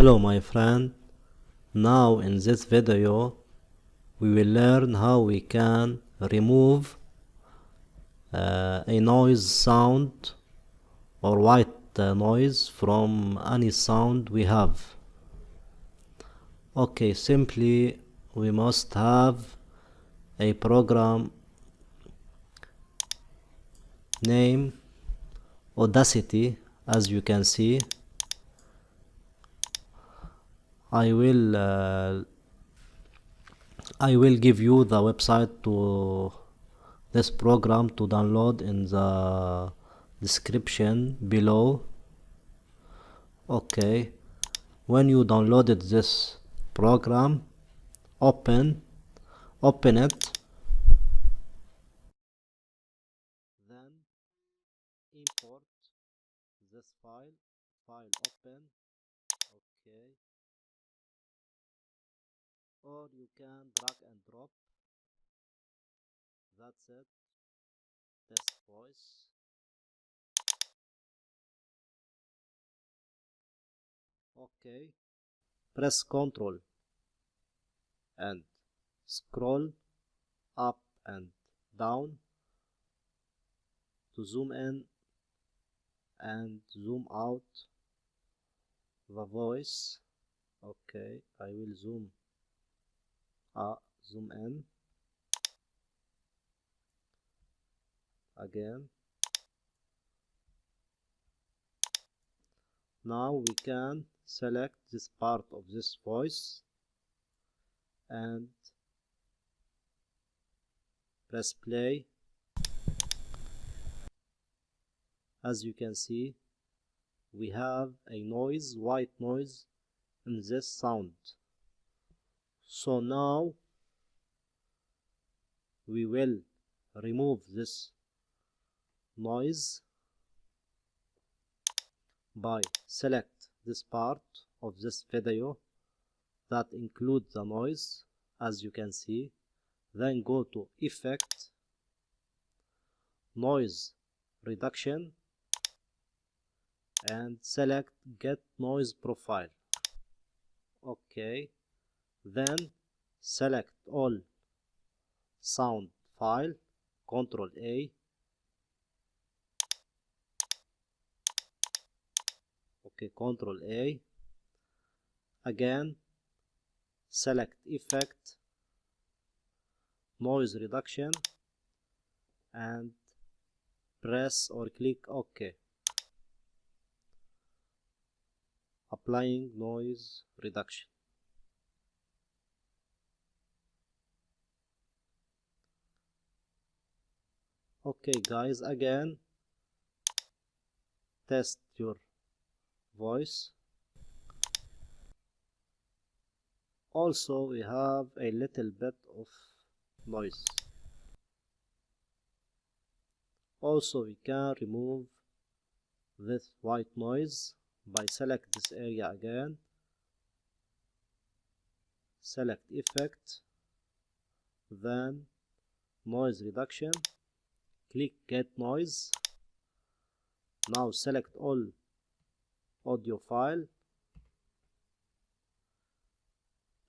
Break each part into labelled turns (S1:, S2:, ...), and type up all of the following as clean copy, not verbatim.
S1: Hello my friend, now in this video we will learn how we can remove a noise sound or white noise from any sound we have. Okay, simply we must have a program name Audacity. As you can see, I will give you the website to this program to download in the description below. Okay, when you downloaded this program, open it, then import this file open. Okay, or you can drag and drop. That's it. Test voice. Okay, press Ctrl and scroll up and down to zoom in and zoom out the voice. Okay, I will zoom in again. Now we can select this part of this voice and press play. As you can see, we have a white noise in this sound. So now we will remove this noise by select this part of this video that includes the noise, as you can see. Then go to Effect, Noise Reduction, and select Get Noise Profile. Okay, then select all sound file, Ctrl A. Okay, Ctrl A. Again, select Effect, Noise Reduction, and press or click OK. Applying noise reduction. Okay guys, again test your voice. Also we have a little bit of noise. Also we can remove this white noise by select this area again, select Effect, then Noise Reduction, click Get Noise. Now select all audio file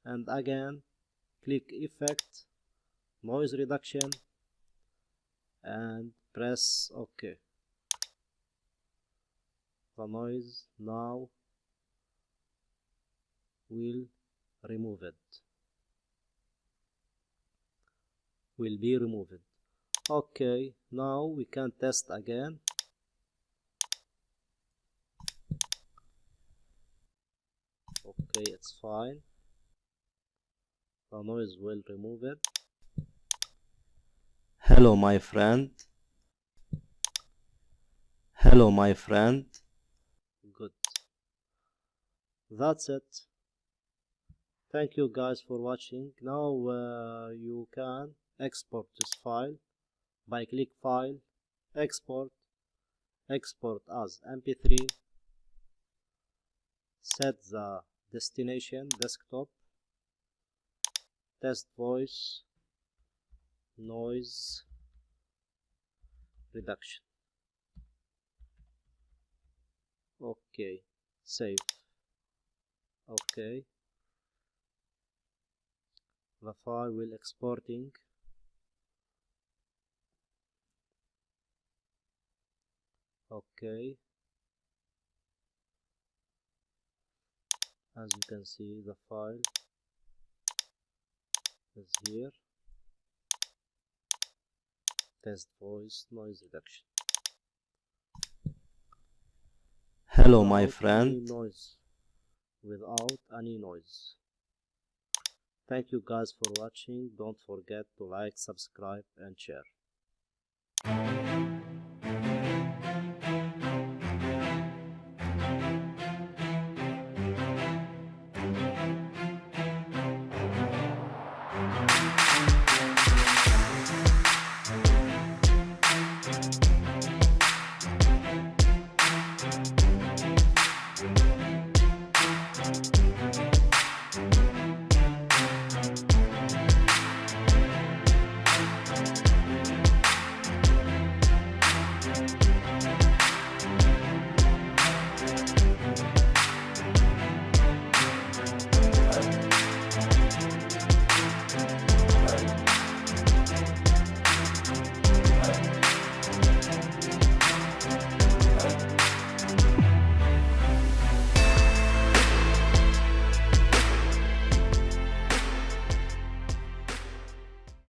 S1: and again click Effect, Noise Reduction, and press OK. The noise now will be removed. Okay, now we can test again. Okay, it's fine. The noise will remove it. Hello my friend. Hello my friend. Good. That's it. Thank you guys for watching. Now you can export this file by click File, Export as MP3, set the destination desktop, test voice, noise reduction. Okay, save. Okay, the file will exporting. Okay, as you can see, the file is here. Test voice noise reduction. Hello my friend. Without any noise. Thank you guys for watching. Don't forget to like, subscribe and share.